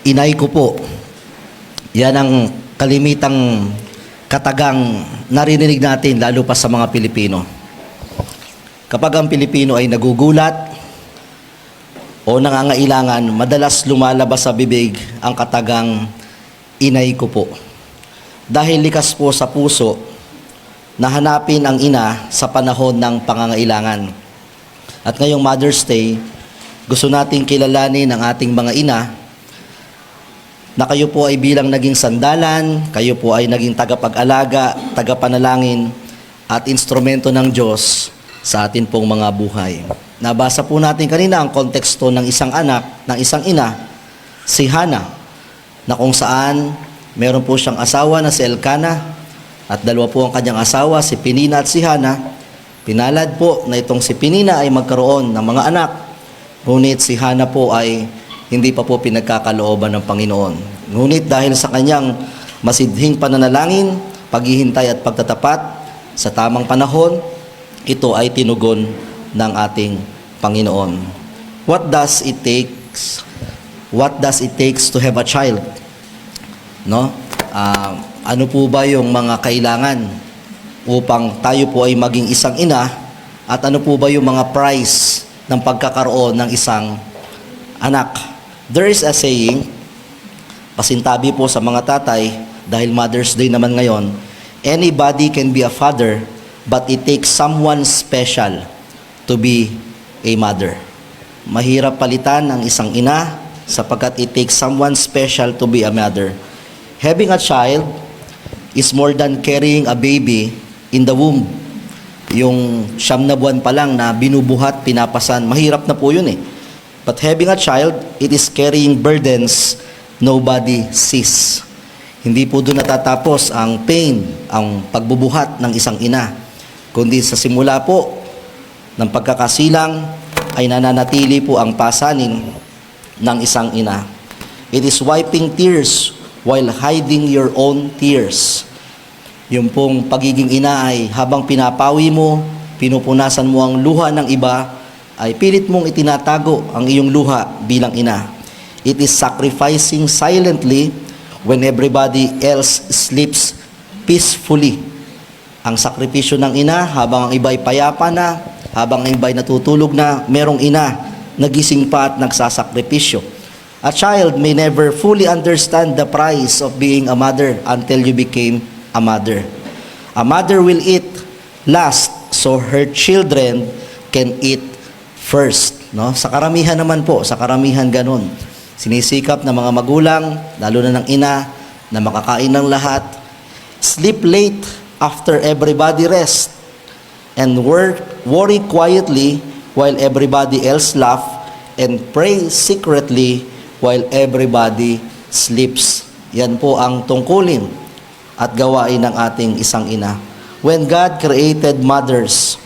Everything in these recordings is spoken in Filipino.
inay ko po. Yan ang kalimitang katagang narinig natin lalo pa sa mga Pilipino. Kapag ang Pilipino ay nagugulat o nangangailangan, madalas lumalabas sa bibig ang katagang inay ko po. Dahil likas po sa puso na hanapin ang ina sa panahon ng pangangailangan. At ngayong Mother's Day, gusto nating kilalanin ang ating mga ina na kayo po ay bilang naging sandalan, kayo po ay naging tagapag-alaga, tagapanalangin at instrumento ng Diyos sa atin pong mga buhay. Nabasa po natin kanina ang konteksto ng isang anak, ng isang ina, si Hannah, na kung saan meron po siyang asawa na si Elkanah at dalawa po ang kanyang asawa, si Penina at si Hannah. Pinalad po na itong si Penina ay magkaroon ng mga anak, ngunit si Hannah po ay hindi pa po pinagkakalooban ng Panginoon. Ngunit dahil sa kanyang masidhing pananalangin, paghihintay at pagtatapat sa tamang panahon, ito ay tinugon ng ating Panginoon. What does it takes? What does it takes to have a child? No? Ano po ba yung mga kailangan upang tayo po ay maging isang ina, at ano po ba yung mga price ng pagkakaroon ng isang anak? There is a saying, pasintabi po sa mga tatay, dahil Mother's Day naman ngayon, anybody can be a father, but it takes someone special to be a mother. Mahirap palitan ang isang ina sapagkat it takes someone special to be a mother. Having a child is more than carrying a baby in the womb. Yung 9 na buwan pa lang na binubuhat, pinapasan, mahirap na po yun eh. But having a child, it is carrying burdens nobody sees. Hindi po doon natatapos ang pain, ang pagbubuhat ng isang ina, kundi sa simula po ng pagkakasilang ay nananatili po ang pasanin ng isang ina. It is wiping tears while hiding your own tears. Yung pong pagiging ina ay habang pinapawi mo, pinupunasan mo ang luha ng iba, ay pilit mong itinatago ang iyong luha bilang ina. It is sacrificing silently when everybody else sleeps peacefully. Ang sakripisyo ng ina habang ang iba ay payapa na, habang ang iba ay natutulog na, merong ina nagising pa at nagsasakripisyo. A child may never fully understand the price of being a mother until you became a mother. A mother will eat last so her children can eat first. No? Sa karamihan naman po, sa karamihan ganun. Sinisikap ng mga magulang, lalo na ng ina, na makakain ng lahat. Sleep late after everybody rest. And worry quietly while everybody else laugh. And pray secretly while everybody sleeps. Yan po ang tungkulin at gawain ng ating isang ina. When God created mothers,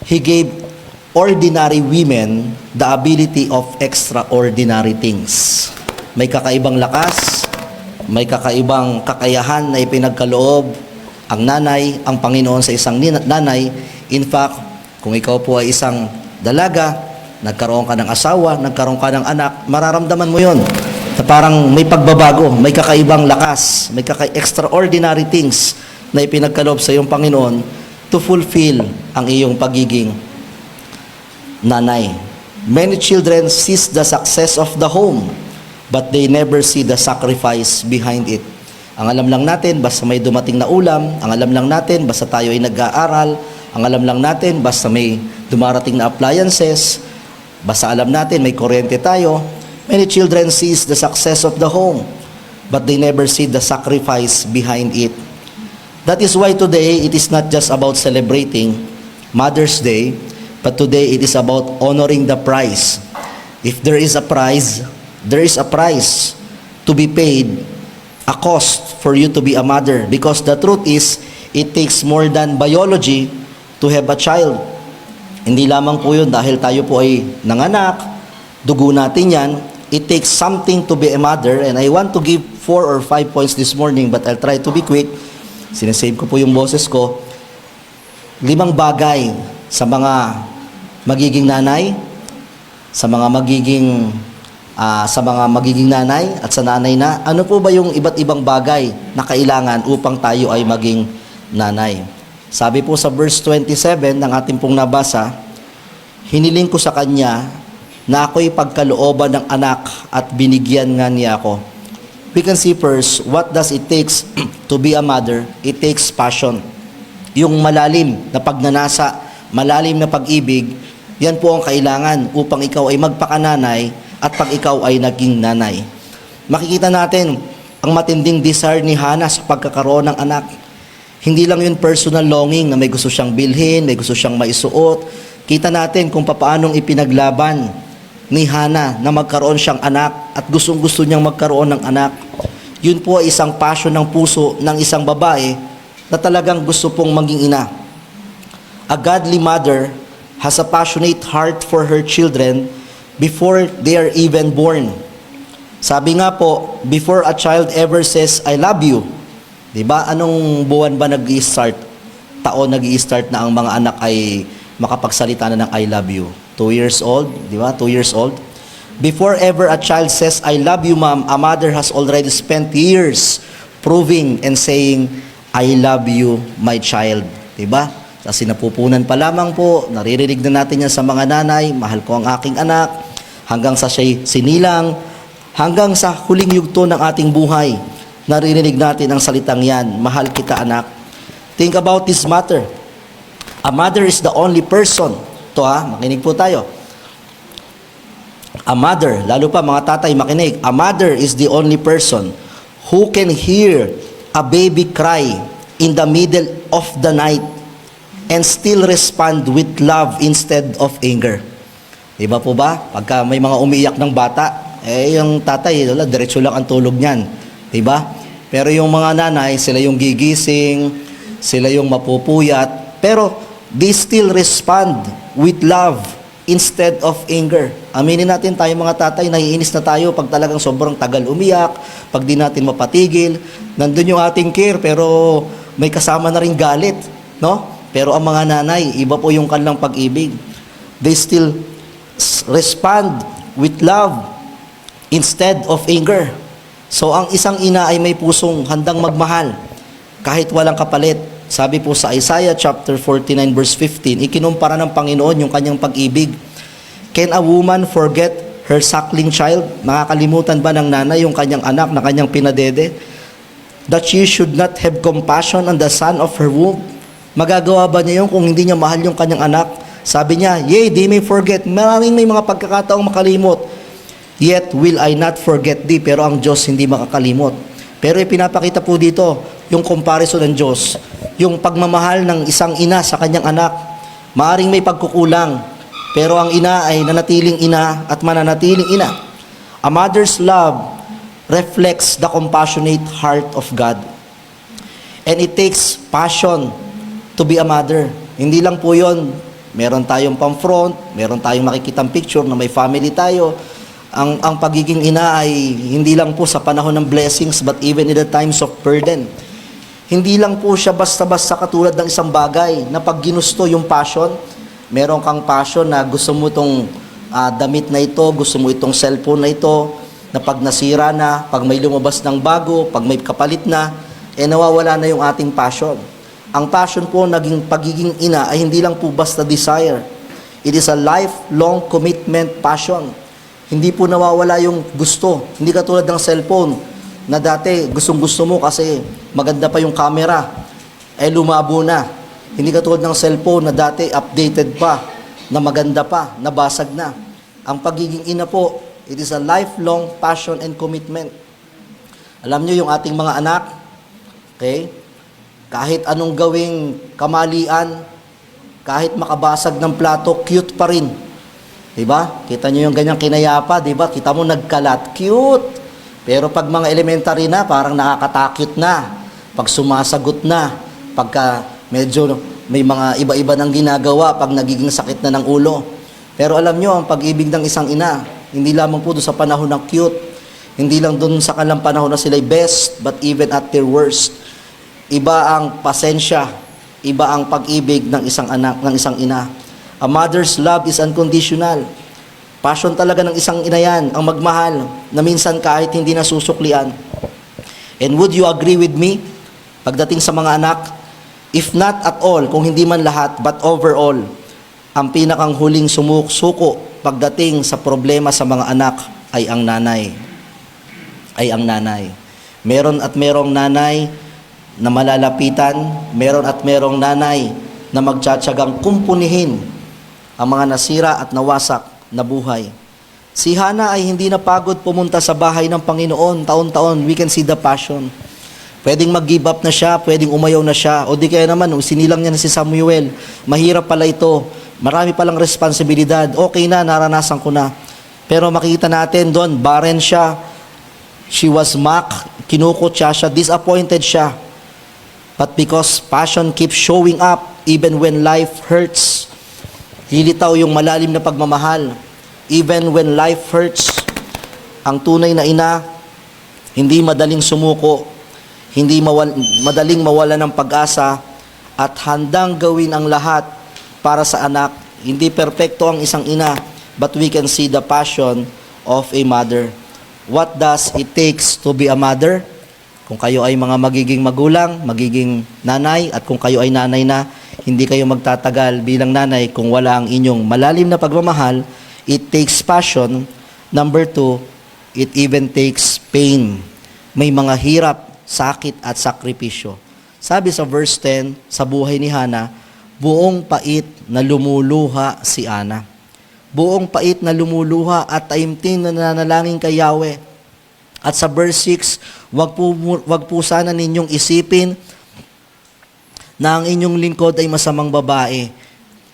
He gave ordinary women the ability of extraordinary things. May kakaibang lakas, may kakaibang kakayahan na ipinagkaloob ang nanay, ang Panginoon sa isang nanay. In fact, kung ikaw po ay isang dalaga, nagkaroon ka ng asawa, nagkaroon ka ng anak, mararamdaman mo yon na parang may pagbabago, may kakaibang lakas, may extraordinary things na ipinagkaloob sa iyong Panginoon to fulfill ang iyong pagiging nanay. Many children sees the success of the home, but they never see the sacrifice behind it. Ang alam lang natin, basta may dumating na ulam. Ang alam lang natin, basta tayo ay nag-aaral. Ang alam lang natin, basta may dumarating na appliances. Basta alam natin, may kuryente tayo. Many children sees the success of the home, but they never see the sacrifice behind it. That is why today, it is not just about celebrating Mother's Day, but today it is about honoring the price. If there is a price, there is a price to be paid, a cost for you to be a mother. Because the truth is, it takes more than biology to have a child. Hindi lamang po yun dahil tayo po ay nanganak, dugo natin yan. It takes something to be a mother. And I want to give 4 or 5 points this morning, but I'll try to be quick. Sinesave ko po yung boses ko. 5 bagay sa mga magiging nanay, sa mga magiging sa mga magiging nanay at sa nanay na, ano po ba yung iba't ibang bagay na kailangan upang tayo ay maging nanay? Sabi po sa verse 27 ng ating pong nabasa, hiniling ko sa kanya na ako'y pagkalooban ng anak at binigyan nga niya ako. We can see first, what does it takes to be a mother? It takes passion. Yung malalim na pagnanasa, malalim na pag-ibig, yan po ang kailangan upang ikaw ay magpakananay at pag ikaw ay naging nanay. Makikita natin ang matinding desire ni Hannah sa pagkakaroon ng anak. Hindi lang yun personal longing na may gusto siyang bilhin, may gusto siyang maisuot. Kita natin kung paanong ipinaglaban ni Hannah na magkaroon siyang anak at gustong-gusto niyang magkaroon ng anak. Yun po ay isang passion ng puso ng isang babae na talagang gusto pong maging ina. A godly mother has a passionate heart for her children before they are even born. Sabi nga po, before a child ever says, I love you. Diba? Anong buwan ba nag-i-start? Taon nag-i-start na ang mga anak ay makapagsalita na ng I love you. 2 years old, di ba? 2 years old. Before ever a child says, I love you, ma'am, a mother has already spent years proving and saying, I love you, my child. Di ba? Sa sinapupunan pa lamang po, naririnig na natin yan sa mga nanay, mahal ko ang aking anak, hanggang sa siya'y sinilang, hanggang sa huling yugto ng ating buhay, naririnig natin ang salitang yan, mahal kita anak. Think about this matter. A mother is the only person, makinig po tayo. A mother, lalo pa mga tatay makinig, a mother is the only person who can hear a baby cry in the middle of the night and still respond with love instead of anger. Diba po ba? Pagka may mga umiiyak ng bata, yung tatay, diretso lang ang tulog niyan. Diba? Pero yung mga nanay, sila yung gigising, sila yung mapupuyat, pero they still respond with love instead of anger. Aminin natin tayo mga tatay, naiinis na tayo pag talagang sobrang tagal umiyak, pag di natin mapatigil, nandun yung ating care, pero may kasama na rin galit, no? Pero ang mga nanay, iba po yung kanilang pag-ibig. They still respond with love instead of anger. So, ang isang ina ay may pusong handang magmahal kahit walang kapalit. Sabi po sa Isaiah chapter 49 verse 15, ikinumpara ng Panginoon yung kanyang pag-ibig. Can a woman forget her suckling child? Nakakalimutan ba ng nanay yung kanyang anak na kanyang pinadede? That she should not have compassion on the son of her womb? Magagawa ba niya yun kung hindi niya mahal yung kanyang anak? Sabi niya, yea, they may forget. Maraming may mga pagkakataong makalimot. Yet will I not forget thee. Pero ang Diyos hindi makakalimot. Pero ipinapakita po dito yung comparison ng Diyos. Yung pagmamahal ng isang ina sa kanyang anak. Maaring may pagkukulang. Pero ang ina ay nanatiling ina at mananatiling ina. A mother's love reflects the compassionate heart of God. And it takes passion to be a mother. Hindi lang po yun. Meron tayong pamfront, meron tayong makikitang picture na may family tayo. Ang pagiging ina ay hindi lang po sa panahon ng blessings but even in the times of burden. Hindi lang po siya basta-basta katulad ng isang bagay na pag ginusto yung passion, meron kang passion na gusto mo itong damit na ito, gusto mo itong cellphone na ito, na pag nasira na, pag may lumabas ng bago, pag may kapalit na, nawawala na yung ating passion. Ang passion po, naging pagiging ina ay hindi lang po basta desire. It is a lifelong commitment passion. Hindi po nawawala yung gusto. Hindi katulad ng cellphone na dati gustong-gusto mo kasi maganda pa yung camera. Lumabo na. Hindi katulad ng cellphone na dati updated pa, na maganda pa, nabasag na. Ang pagiging ina po, it is a lifelong passion and commitment. Alam niyo yung ating mga anak, okay? Kahit anong gawing kamalian, kahit makabasag ng plato, cute pa rin. Diba? Kita nyo yung ganyang kinayapa, diba? Kita mo nagkalat, cute. Pero pag mga elementary na, parang nakakatakot na. Pag sumasagot na, pagka medyo may mga iba-iba ng ginagawa, pag nagiging sakit na ng ulo. Pero alam nyo, ang pag-ibig ng isang ina, hindi lamang po doon sa panahon ng cute, hindi lang doon sa kanilang panahon na sila'y best, but even at their worst. Iba ang pasensya, iba ang pag-ibig ng isang anak, ng isang ina. A mother's love is unconditional. Passion talaga ng isang ina yan, ang magmahal, na minsan kahit hindi nasusuklian. And would you agree with me, pagdating sa mga anak, if not at all, kung hindi man lahat, but overall, ang pinakang huling sumusuko pagdating sa problema sa mga anak ay ang nanay. Meron at merong nanay na malalapitan, meron at merong nanay na magtsatsagang kumpunihin ang mga nasira at nawasak na buhay. Si Hana ay hindi napagod pumunta sa bahay ng Panginoon taon-taon. We can see the passion. Pwedeng mag-give up na siya, pwedeng umayaw na siya, o di kaya naman, sinilang niya na si Samuel. Mahirap pala ito. Marami palang responsibilidad. Okay na, naranasan ko na. Pero makita natin doon, barren siya. She was mocked, kinukutya siya, disappointed siya. But because passion keeps showing up even when life hurts, lilitaw yung malalim na pagmamahal. Even when life hurts, ang tunay na ina, hindi madaling sumuko, hindi madaling mawala ng pag-asa, at handang gawin ang lahat para sa anak. Hindi perpekto ang isang ina, but we can see the passion of a mother. What does it takes to be a mother? Kung kayo ay mga magiging magulang, magiging nanay, at kung kayo ay nanay na, hindi kayo magtatagal bilang nanay kung wala ang inyong malalim na pagmamahal. It takes passion. Number 2, it even takes pain. May mga hirap, sakit at sakripisyo. Sabi sa verse 10, sa buhay ni Hana, buong pait na lumuluha si Ana. Buong pait na lumuluha at taimtim na nananalangin kay Yahweh. At sa verse 6, wag po sana ninyong isipin na ang inyong lingkod ay masamang babae.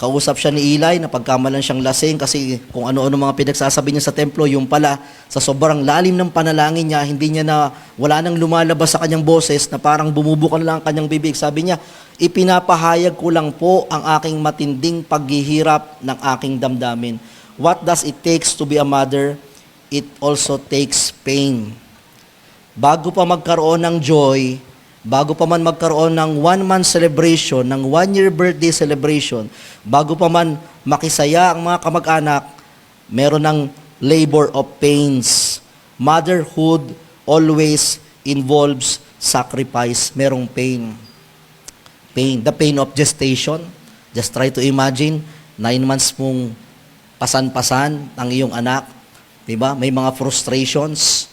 Kausap siya ni Eli na pagkamalan siyang lasing kasi kung ano-ano mga pinagsasabi niya sa templo, yung pala, sa sobrang lalim ng panalangin niya, hindi niya na, wala nang lumalabas sa kanyang boses na parang bumubukan lang ang kanyang bibig. Sabi niya, ipinapahayag ko lang po ang aking matinding paghihirap ng aking damdamin. What does it takes to be a mother? It also takes pain. Bago pa magkaroon ng joy, bago pa man magkaroon ng 1-month celebration, ng 1-year birthday celebration, bago pa man makisaya ang mga kamag-anak, meron ng labor of pains. Motherhood always involves sacrifice. Merong pain. Pain. The pain of gestation. Just try to imagine, 9 months mong pasan-pasan ang iyong anak. Diba? May mga frustrations.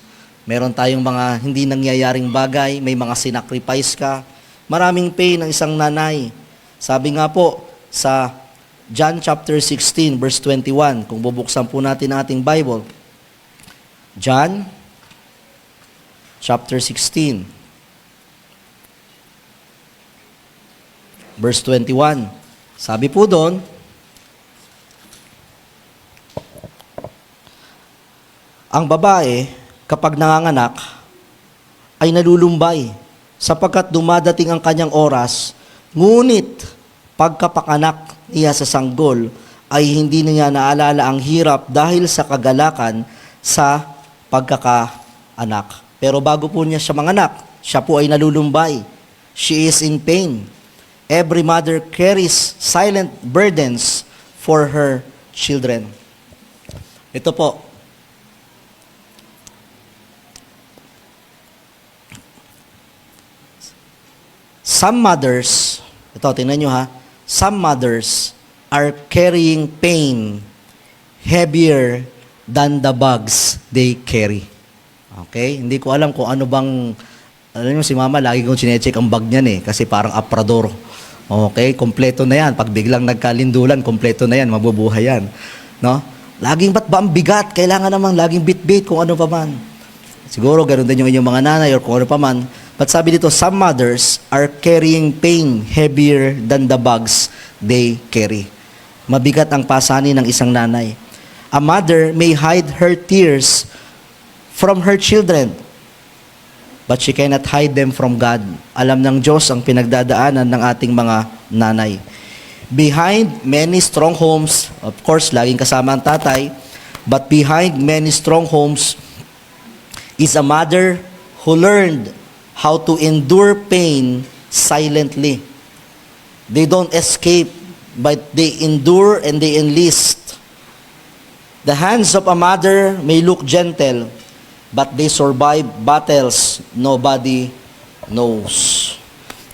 Meron tayong mga hindi nangyayaring bagay, may mga sinacrifice ka. Maraming pain ng isang nanay. Sabi nga po sa John chapter 16 verse 21, kung bubuksan po natin ang ating Bible. John chapter 16 verse 21. Sabi po doon, ang babae kapag nanganganak, ay nalulumbay sapagkat dumadating ang kanyang oras, ngunit pagkapanganak niya sa sanggol, ay hindi niya naalala ang hirap dahil sa kagalakan sa pagkakaanak. Pero bago po niya siya manganak, siya po ay nalulumbay. She is in pain. Every mother carries silent burdens for her children. Ito po, some mothers, ito, tingnan nyo ha, some mothers are carrying pain heavier than the bags they carry. Okay? Hindi ko alam kung ano bang, alam nyo, si mama, lagi kong chinecheck ang bag niyan eh, kasi parang aprador. Okay? Kompleto na yan. Pag biglang nagkalindulan, kompleto na yan, mabubuhay yan. No? Laging ba't ba ang bigat? Kailangan namang laging bit-bit kung ano pa man. Siguro, ganun din yung inyong mga nanay or kung ano pa man. But sabi dito, some mothers are carrying pain heavier than the bags they carry. Mabigat ang pasanin ng isang nanay. A mother may hide her tears from her children, but she cannot hide them from God. Alam ng Diyos ang pinagdadaanan ng ating mga nanay. Behind many strong homes, of course, laging kasama ang tatay, but behind many strong homes is a mother who learned how to endure pain silently. They don't escape, but they endure and they enlist. The hands of a mother may look gentle, but they survive battles nobody knows.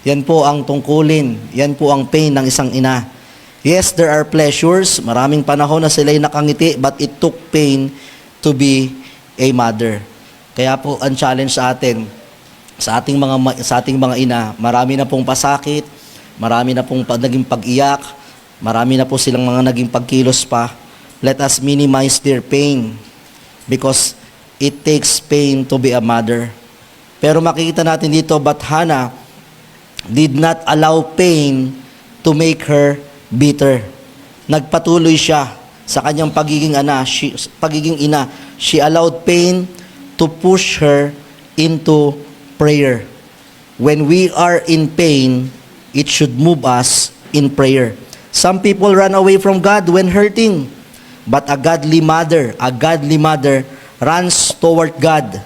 Yan po ang tungkulin, yan po ang pain ng isang ina. Yes, there are pleasures, maraming panahon na sila'y nakangiti, but it took pain to be a mother. Kaya po ang challenge sa atin, sa ating mga ina, marami na pong pasakit, marami na pong naging pag-iyak, marami na po silang mga naging pagkilos pa. Let us minimize their pain because it takes pain to be a mother. Pero makikita natin dito, but Hannah did not allow pain to make her bitter. Nagpatuloy siya sa kanyang pagiging ina. She allowed pain to push her into prayer. When we are in pain, it should move us in prayer. Some people run away from God when hurting, but a godly mother runs toward God.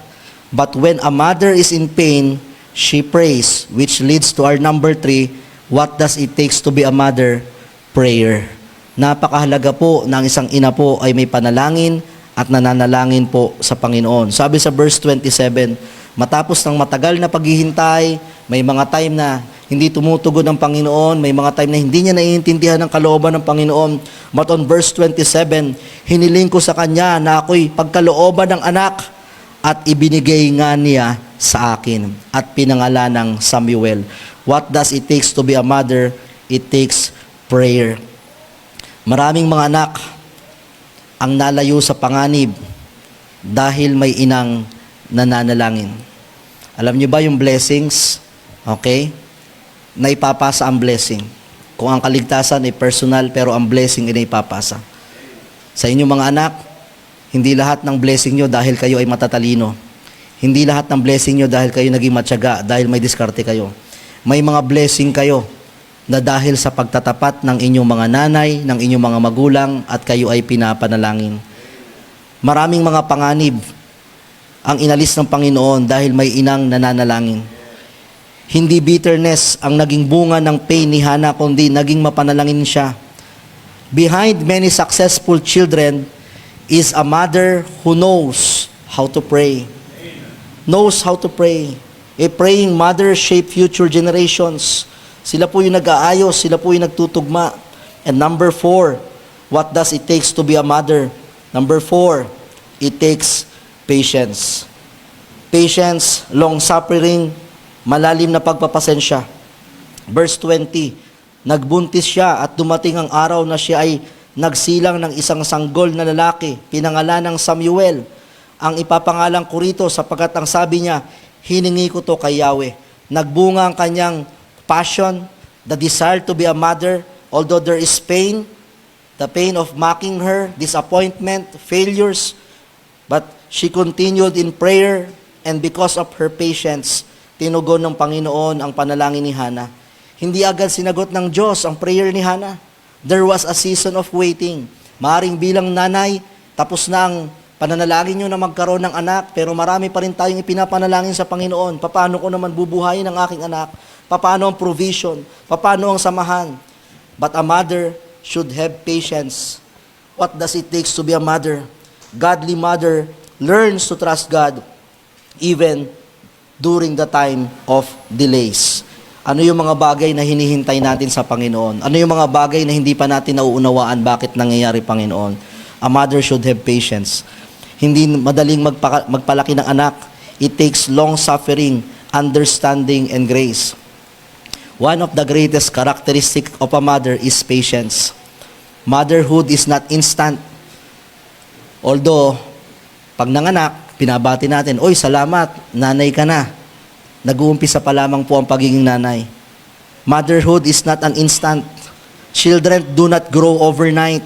But when a mother is in pain, she prays, which leads to our number 3, what does it takes to be a mother? Prayer. Napakahalaga po ng isang ina po ay may panalangin at nananalangin po sa Panginoon. Sabi sa verse 27, matapos ng matagal na paghihintay, may mga time na hindi tumutugon ng Panginoon, may mga time na hindi niya naiintindihan ng kalooban ng Panginoon. But on verse 27, hiniling ko sa kanya na ako'y pagkalooban ng anak at ibinigay nga niya sa akin at pinangalan ng Samuel. What does it takes to be a mother? It takes prayer. Maraming mga anak ang nalayo sa panganib dahil may inang nananalangin. Alam niyo ba yung blessings? Okay? Na ipapasa ang blessing. Kung ang kaligtasan ay personal, pero ang blessing ay ipapasa. Sa inyong mga anak, hindi lahat ng blessing nyo dahil kayo ay matatalino. Hindi lahat ng blessing nyo dahil kayo naging matyaga, dahil may diskarte kayo. May mga blessing kayo na dahil sa pagtatapat ng inyong mga nanay, ng inyong mga magulang, at kayo ay pinapanalangin. Maraming mga panganib ang inalis ng Panginoon dahil may inang nananalangin. Hindi bitterness ang naging bunga ng pain ni Hannah, kundi naging mapanalangin siya. Behind many successful children is a mother who knows how to pray. Knows how to pray. A praying mother shape future generations. Sila po yung nag-aayos, sila po yung nagtutugma. And number 4, what does it takes to be a mother? Number 4, it takes patience. Patience, long-suffering, malalim na pagpapasensya. Verse 20, nagbuntis siya at dumating ang araw na siya ay nagsilang ng isang sanggol na lalaki, pinangalan ng Samuel. Ang ipapangalan ko rito sapagkat ang sabi niya, hiningi ko to kay Yahweh. Nagbunga ang kanyang passion, the desire to be a mother, although there is pain, the pain of mocking her, disappointment, failures, but she continued in prayer, and because of her patience, tinugon ng Panginoon ang panalangin ni Hannah. Hindi agad sinagot ng Diyos ang prayer ni Hannah. There was a season of waiting. Maaring bilang nanay, tapos na ang pananalangin nyo na magkaroon ng anak, pero marami pa rin tayong ipinapanalangin sa Panginoon. Paano ko naman bubuhayin ang aking anak? Paano ang provision? Paano ang samahan? But a mother should have patience. What does it take to be a mother? Godly mother learns to trust God even during the time of delays. Ano yung mga bagay na hinihintay natin sa Panginoon? Ano yung mga bagay na hindi pa natin nauunawaan bakit nangyayari, Panginoon? A mother should have patience. Hindi madaling magpalaki ng anak. It takes long suffering, understanding, and grace. One of the greatest characteristics of a mother is patience. Motherhood is not instant. Although, pag nanganak, pinabati natin, oy, salamat, nanay ka na. Nag-uumpisa pa lamang po ang pagiging nanay. Motherhood is not an instant. Children do not grow overnight.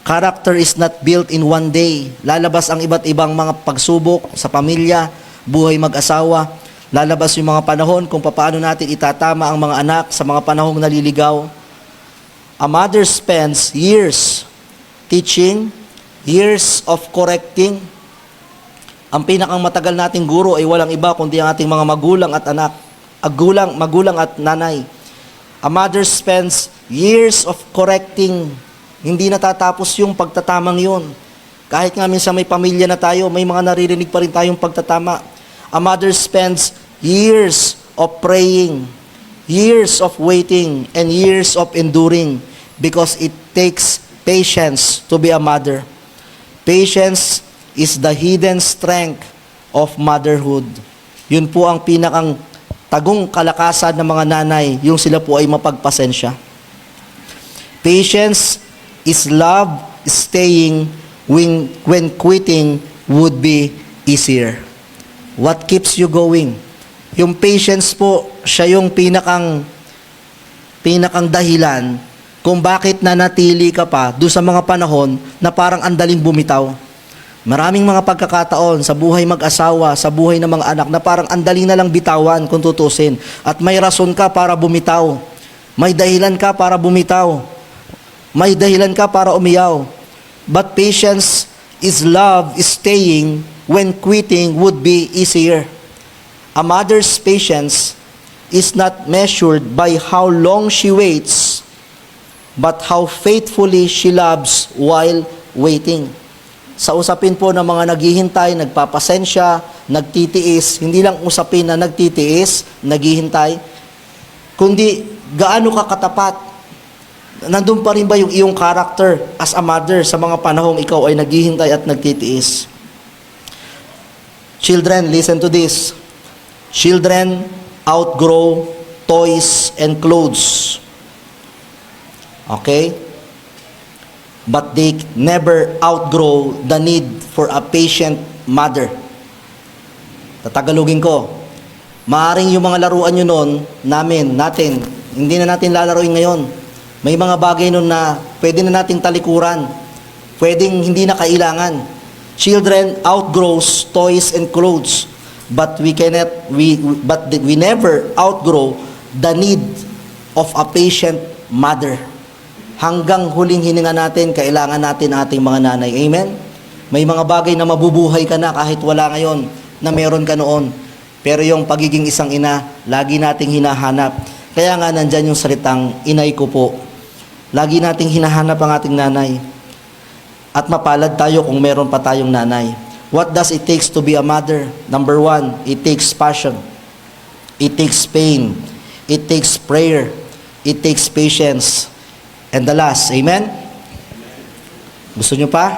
Character is not built in one day. Lalabas ang iba't ibang mga pagsubok sa pamilya, buhay mag-asawa. Lalabas yung mga panahon kung paano natin itatama ang mga anak sa mga panahong naliligaw. A mother spends years teaching, years of correcting. Ang pinakang matagal nating guro ay walang iba kundi ang ating mga magulang at anak. Magulang at nanay. A mother spends years of correcting. Hindi natatapos yung pagtatamang yun. Kahit nga minsan may pamilya na tayo, may mga naririnig pa rin tayong pagtatama. A mother spends years of praying, years of waiting, and years of enduring because it takes patience to be a mother. Patience is the hidden strength of motherhood. Yun po ang pinakang tagong kalakasan ng mga nanay, yung sila po ay mapagpasensya. Patience is love staying when quitting would be easier. What keeps you going? Yung patience po, siya yung pinakang dahilan kung bakit nanatili ka pa doon sa mga panahon na parang andaling bumitaw. Maraming mga pagkakataon sa buhay mag-asawa, sa buhay ng mga anak na parang andaling na lang bitawan kung tutusin. At may rason ka para bumitaw. May dahilan ka para bumitaw. May dahilan ka para umiyaw. But patience is love staying when quitting would be easier. A mother's patience is not measured by how long she waits, but how faithfully she loves while waiting. Sa usapin po ng mga naghihintay, nagpapasensya, nagtitiis, hindi lang usapin na nagtitiis, naghihintay, kundi gaano ka katapat. Nandun pa rin ba yung iyong character as a mother sa mga panahong ikaw ay naghihintay at nagtitiis? Children, listen to this. Children outgrow toys and clothes. Okay? But they never outgrow the need for a patient mother. Tatagalogin ko. Maaring yung mga laruan nyo noon, natin, hindi na natin lalaruin ngayon. May mga bagay nun na pwede na nating talikuran. Pwedeng hindi na kailangan. Children outgrows toys and clothes, but we never outgrow the need of a patient mother. Hanggang huling hininga natin, kailangan natin ating mga nanay. Amen? May mga bagay na mabubuhay ka na kahit wala ngayon, na meron ka noon. Pero yung pagiging isang ina, lagi nating hinahanap. Kaya nga nandyan yung salitang, inay ko po. Lagi nating hinahanap ang ating nanay. At mapalad tayo kung meron pa tayong nanay. What does it takes to be a mother? Number 1, it takes passion. It takes pain. It takes prayer. It takes patience. And the last, amen? Gusto nyo pa?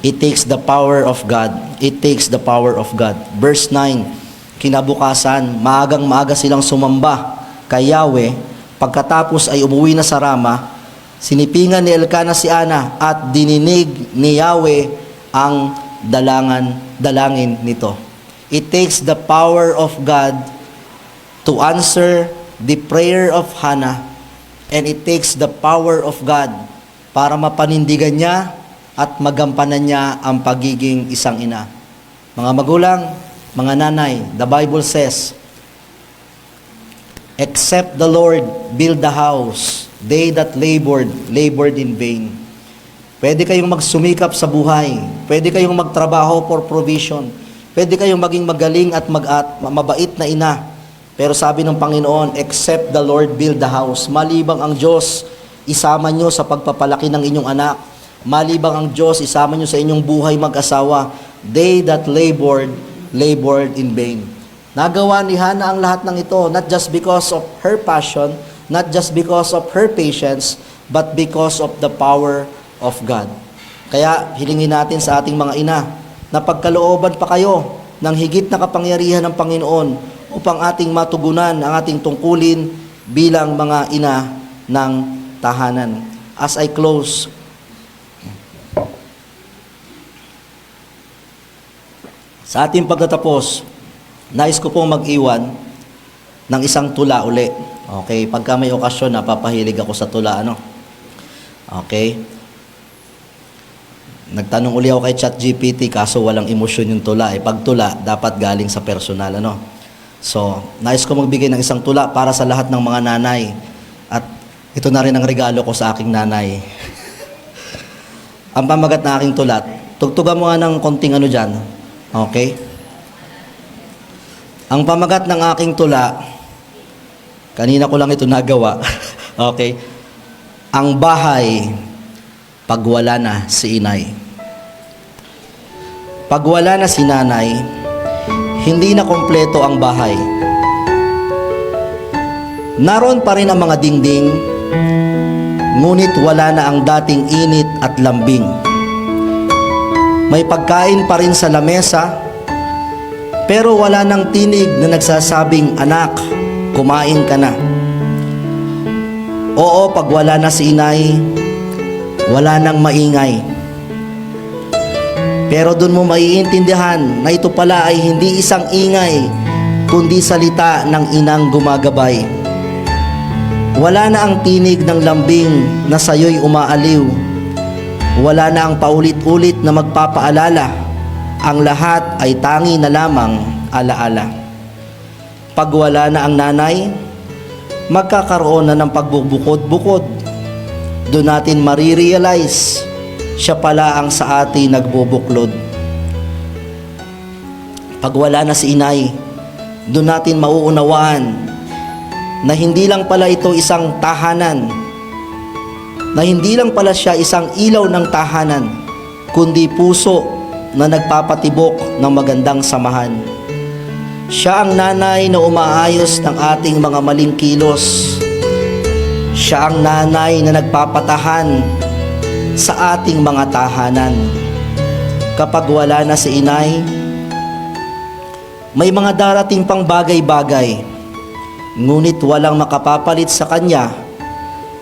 It takes the power of God. It takes the power of God. Verse 9, kinabukasan, maagang-maaga silang sumamba kay Yahweh. Pagkatapos ay umuwi na sa Rama, sinipingan ni Elkana si Ana at dininig ni Yahweh ang dalangin nito. It takes the power of God to answer the prayer of Hannah, and it takes the power of God para mapanindigan niya at magampanan niya ang pagiging isang ina. Mga magulang, mga nanay, the Bible says, except the Lord build the house, they that labored in vain. Pwede kayong magsumikap sa buhay. Pwede kayong magtrabaho for provision. Pwede kayong maging magaling at mabait na ina. Pero sabi ng Panginoon, except the Lord build the house. Malibang ang Diyos, isama nyo sa pagpapalaki ng inyong anak. Malibang ang Diyos, isama nyo sa inyong buhay mag-asawa. They that labored in vain. Nagawa ni Hannah ang lahat ng ito, not just because of her passion, not just because of her patience, but because of the power of God. Kaya hilingin natin sa ating mga ina na pagkalooban pa kayo ng higit na kapangyarihan ng Panginoon upang ating matugunan ang ating tungkulin bilang mga ina ng tahanan. As I close, sa ating pagtatapos, nais ko pong mag-iwan ng isang tula uli. Okay, pagka may okasyon, napapahilig ako sa tula, ano? Okay. Nagtanong uli ako kay ChatGPT, kaso walang emosyon yung tula. Pag tula, dapat galing sa personal, ano? So, nais ko magbigay ng isang tula para sa lahat ng mga nanay. At ito na rin ang regalo ko sa aking nanay. Ang pamagat na aking tula, tugtugan mo nga ng konting ano dyan. Okay? Ang pamagat ng aking tula, kanina ko lang ito nagawa. Okay? Ang bahay pag wala na si inay. Pag wala na si nanay, hindi na kompleto ang bahay. Naroon pa rin ang mga dingding, ngunit wala na ang dating init at lambing. May pagkain pa rin sa lamesa, pero wala nang tinig na nagsasabing, "Anak, kumain ka na." Oo, pag wala na si inay, wala nang maingay. Pero dun mo maiintindihan na ito pala ay hindi isang ingay, kundi salita ng inang gumagabay. Wala na ang tinig ng lambing na sayo'y umaaliw. Wala na ang paulit-ulit na magpapaalala. Ang lahat ay tangi na lamang alaala. Pag wala na ang nanay, magkakaroon na ng pagbubukod-bukod. Doon natin marirealize, siya pala ang sa atin nagbubuklod. Pag wala na si inay, doon natin mauunawaan na hindi lang pala ito isang tahanan, na hindi lang pala siya isang ilaw ng tahanan, kundi puso na nagpapatibok ng magandang samahan. Siya ang nanay na umaayos ng ating mga maling kilos. Siya ang nanay na nagpapatahan sa ating mga tahanan. Kapag wala na si inay, may mga darating pang bagay-bagay, ngunit walang makapapalit sa kanya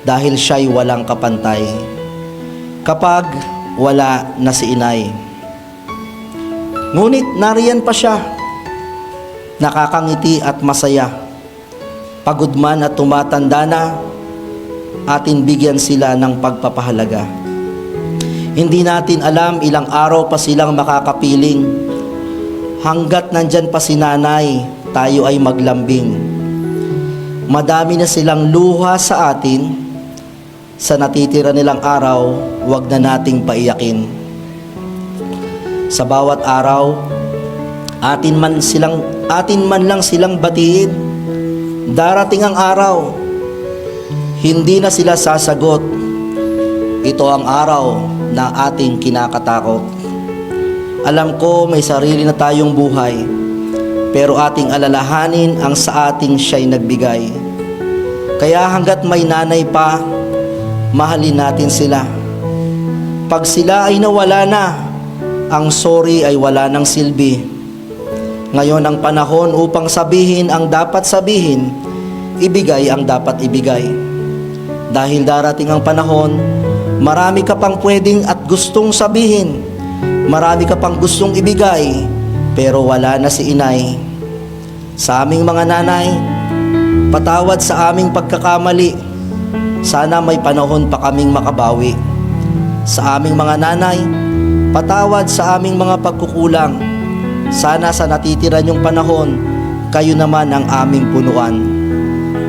dahil siya'y walang kapantay. Kapag wala na si inay, ngunit nariyan pa siya, nakakangiti at masaya. Pagod man at tumatanda na, atin bigyan sila ng pagpapahalaga. Hindi natin alam ilang araw pa silang makakapiling. Hanggat nandyan pa si nanay, tayo ay maglambing. Madami na silang luha sa atin. Sa natitira nilang araw, wag na nating paiyakin. Sa bawat araw, atin man lang silang batiin. Darating ang araw, hindi na sila sasagot. Ito ang araw na ating kinakatakot. Alam ko may sarili na tayong buhay, pero ating alalahanin ang sa ating siya'y nagbigay. Kaya hanggat may nanay pa, mahalin natin sila. Pag sila ay nawala na, ang sorry ay wala ng silbi. Ngayon ang panahon upang sabihin ang dapat sabihin, ibigay ang dapat ibigay. Dahil darating ang panahon, marami ka pang pwedeng at gustong sabihin, marami ka pang gustong ibigay, pero wala na si inay. Sa aming mga nanay, patawad sa aming pagkakamali. Sana may panahon pa kaming makabawi. Sa aming mga nanay, patawad sa aming mga pagkukulang. Sana sa natitira niyong panahon, kayo naman ang aming punuan.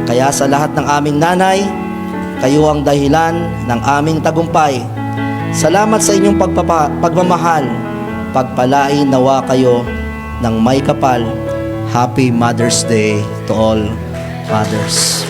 Kaya sa lahat ng aming nanay, kayo ang dahilan ng aming tagumpay. Salamat sa inyong pagmamahal. Pagpalain nawa kayo ng may kapal. Happy Mother's Day to all mothers.